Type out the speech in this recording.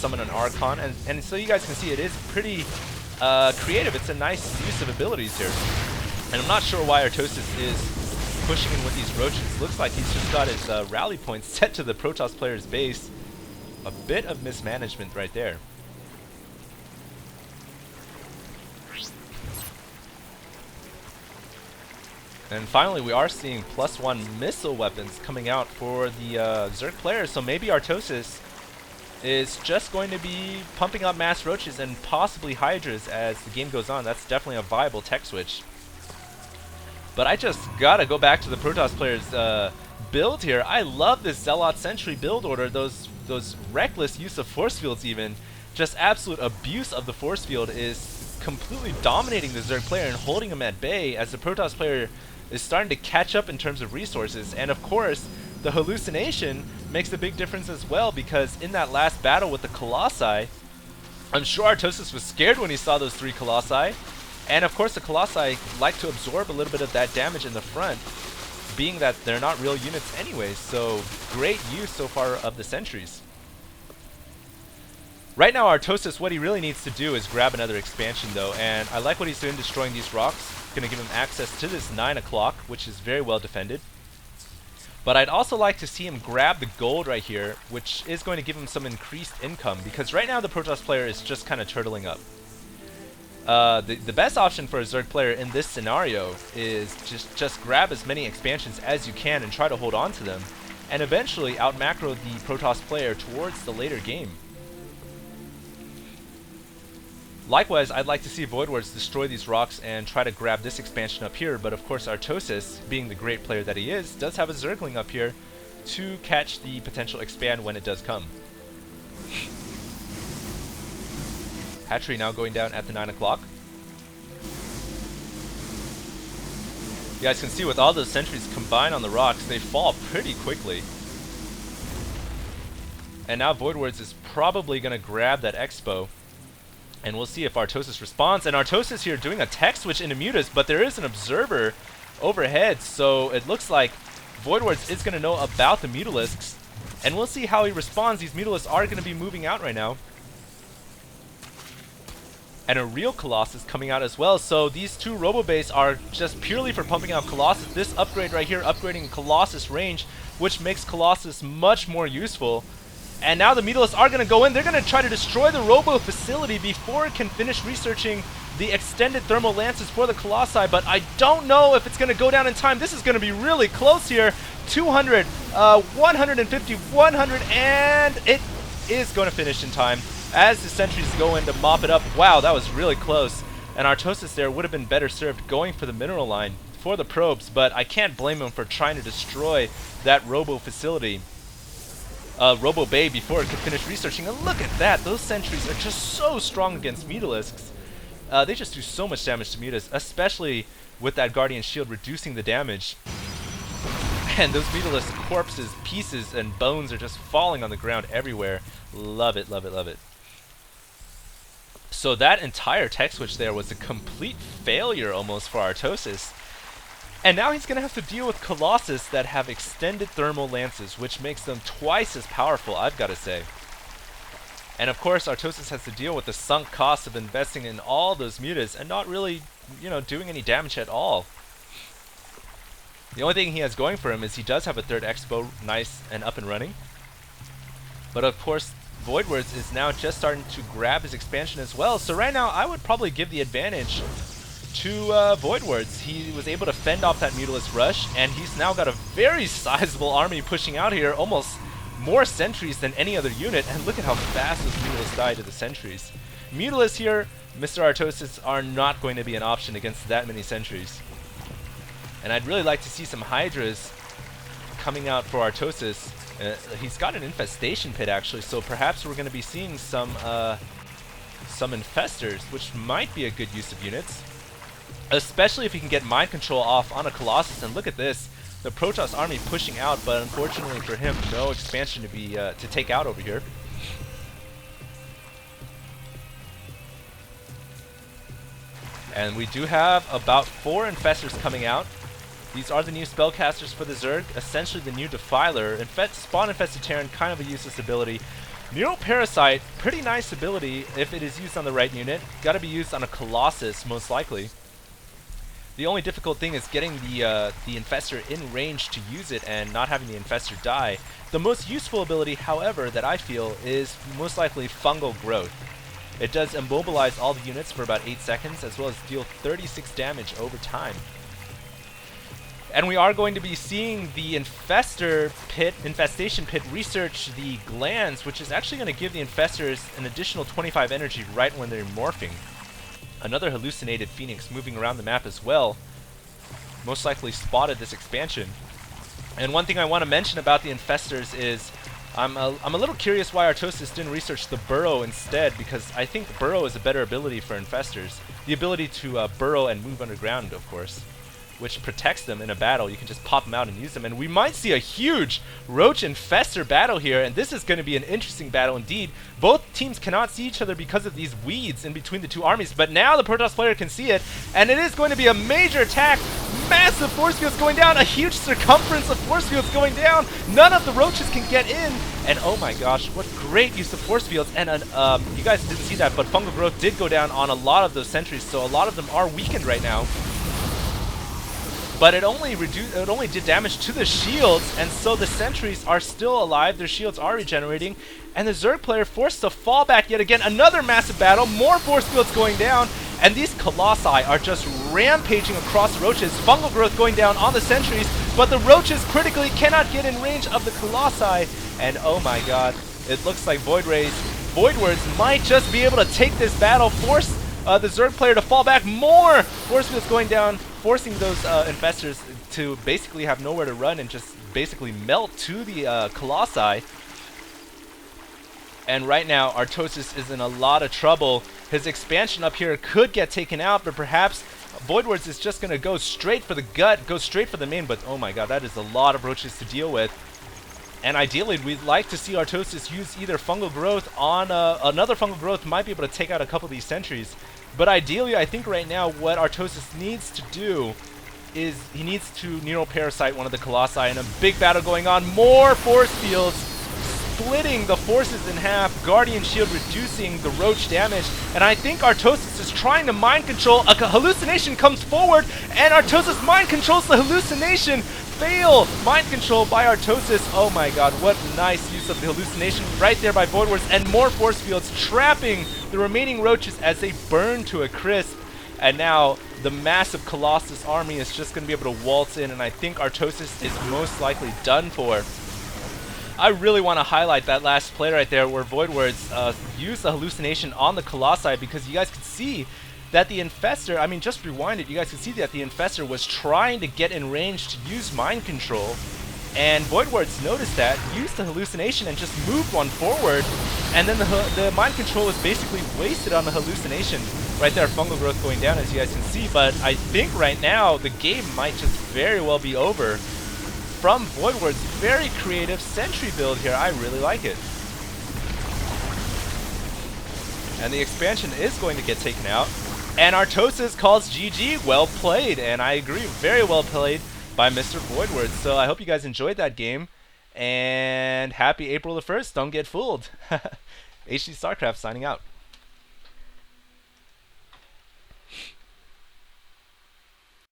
summon an Archon, and so you guys can see it is pretty creative. It's a nice use of abilities here. And I'm not sure why Artosis is pushing in with these roaches. Looks like he's just got his rally points set to the Protoss player's base. A bit of mismanagement right there. And finally, we are seeing +1 missile weapons coming out for the Zerg players. So maybe Artosis is just going to be pumping up mass roaches and possibly hydras as the game goes on. That's definitely a viable tech switch. But I just gotta go back to the Protoss players' build here. I love this Zealot Sentry build order. Those reckless use of force fields, even just absolute abuse of the force field, is completely dominating the Zerg player and holding him at bay as the Protoss player is starting to catch up in terms of resources. And of course, the hallucination makes a big difference as well, because in that last battle with the Colossi, I'm sure Artosis was scared when he saw those 3 Colossi. And of course the Colossi like to absorb a little bit of that damage in the front, being that they're not real units anyways. So great use so far of the sentries. Right now Artosis, what he really needs to do is grab another expansion though, and I like what he's doing destroying these rocks. Going to give him access to this 9 o'clock, which is very well defended. But I'd also like to see him grab the gold right here, which is going to give him some increased income, because right now the Protoss player is just kind of turtling up. The best option for a Zerg player in this scenario is just grab as many expansions as you can and try to hold on to them, and eventually out-macro the Protoss player towards the later game. Likewise, I'd like to see Voidwards destroy these rocks and try to grab this expansion up here, but of course Artosis, being the great player that he is, does have a Zergling up here to catch the potential expand when it does come. Hatchery now going down at the 9 o'clock. You guys can see with all those sentries combined on the rocks, they fall pretty quickly. And now Voidwards is probably going to grab that Expo. And we'll see if Artosis responds. And Artosis here doing a tech switch into Mutas, but there is an observer overhead, so it looks like Voidwards is going to know about the Mutalisks. And we'll see how he responds. These Mutalisks are going to be moving out right now. And a real Colossus coming out as well. So these 2 Robo-Base are just purely for pumping out Colossus. This upgrade right here, upgrading Colossus range, which makes Colossus much more useful. And now the Mutalisks are going to go in. They're going to try to destroy the Robo facility before it can finish researching the extended thermal lances for the Colossi. But I don't know if it's going to go down in time. This is going to be really close here. 200, 150, 100, and it is going to finish in time as the sentries go in to mop it up. Wow, that was really close. And Artosis there would have been better served going for the mineral line for the probes, but I can't blame him for trying to destroy that Robo facility. Robo Bay before it could finish researching. And look at that, those sentries are just so strong against Mutalisks. They just do so much damage to Mutas, especially with that Guardian Shield reducing the damage. And those Mutalisk corpses, pieces, and bones are just falling on the ground everywhere. Love it, love it, love it. So that entire tech switch there was a complete failure almost for Artosis. And now he's going to have to deal with Colossus that have extended thermal lances, which makes them twice as powerful, I've got to say. And of course, Artosis has to deal with the sunk cost of investing in all those mutas and not really, doing any damage at all. The only thing he has going for him is he does have a 3rd Expo, nice and up and running. But of course, Voidwards is now just starting to grab his expansion as well. So right now, I would probably give the advantage to Voidwards. He was able to fend off that Mutalisk rush, and he's now got a very sizable army pushing out here, almost more sentries than any other unit, and look at how fast those Mutalisks die to the sentries. Mutalisks here, Mr. Artosis, are not going to be an option against that many sentries. And I'd really like to see some Hydras coming out for Artosis. He's got an infestation pit actually, so perhaps we're going to be seeing some infestors, which might be a good use of units. Especially if he can get mind control off on a Colossus. And look at this, the Protoss army pushing out, but unfortunately for him, no expansion to take out over here. And we do have about 4 infestors coming out. These are the new spellcasters for the Zerg, essentially the new Defiler. Spawn Infested Terran, kind of a useless ability. Neuroparasite, pretty nice ability if it is used on the right unit. Gotta be used on a Colossus, most likely. The only difficult thing is getting the Infestor in range to use it and not having the Infestor die. The most useful ability, however, that I feel is most likely Fungal Growth. It does immobilize all the units for about 8 seconds, as well as deal 36 damage over time. And we are going to be seeing the Infestation Pit research the glands, which is actually going to give the Infestors an additional 25 energy right when they're morphing. Another hallucinated Phoenix moving around the map as well. Most likely spotted this expansion. And one thing I want to mention about the Infestors is I'm a little curious why Artosis didn't research the Burrow instead, because I think Burrow is a better ability for Infestors. The ability to burrow and move underground, of course, which protects them in a battle. You can just pop them out and use them. And we might see a huge Roach Infestor battle here, and this is going to be an interesting battle indeed. Both teams cannot see each other because of these weeds in between the two armies, but now the Protoss player can see it, and it is going to be a major attack. Massive force fields going down, a huge circumference of force fields going down. None of the Roaches can get in, and oh my gosh, what great use of force fields. And you guys didn't see that, but Fungal Growth did go down on a lot of those sentries, so a lot of them are weakened right now. But it only did damage to the shields, and so the sentries are still alive, their shields are regenerating, and the Zerg player forced to fall back yet again. Another massive battle, more force fields going down, and these Colossi are just rampaging across Roaches. Fungal Growth going down on the sentries, but the Roaches critically cannot get in range of the Colossi, and oh my god, it looks like Voidwards might just be able to take this battle, force the Zerg player to fall back. More force fields going down, forcing those Infestors to basically have nowhere to run and just basically melt to the Colossi. And right now, Artosis is in a lot of trouble. His expansion up here could get taken out, but perhaps Voidwards is just going to go straight for the gut, go straight for the main, but oh my god, that is a lot of Roaches to deal with. And ideally, we'd like to see Artosis use either Fungal Growth on another Fungal Growth might be able to take out a couple of these sentries. But ideally, I think right now what Artosis needs to do is he needs to Neuroparasite one of the Colossi, and a big battle going on. More force fields splitting the forces in half. Guardian Shield reducing the Roach damage. And I think Artosis is trying to mind control. A hallucination comes forward, and Artosis mind controls the hallucination. Fail! Mind control by Artosis. Oh my god, what nice use of the hallucination right there by Voidwards, and more force fields trapping the remaining Roaches as they burn to a crisp. And now the massive Colossus army is just going to be able to waltz in, and I think Artosis is most likely done for. I really want to highlight that last play right there where Voidwards used the hallucination on the Colossi, because you guys could see that the Infestor, I mean, just rewind it, you guys can see that the Infestor was trying to get in range to use mind control, and Voidwards noticed that, used the hallucination and just moved one forward, and then the mind control was basically wasted on the hallucination. Right there, Fungal Growth going down, as you guys can see, but I think right now the game might just very well be over. From Voidwards, very creative sentry build here, I really like it. And the expansion is going to get taken out. And Artosis calls GG. Well played, and I agree, very well played by Mr. Voidwards. So I hope you guys enjoyed that game, and happy April the 1st. Don't get fooled. HD Starcraft signing out.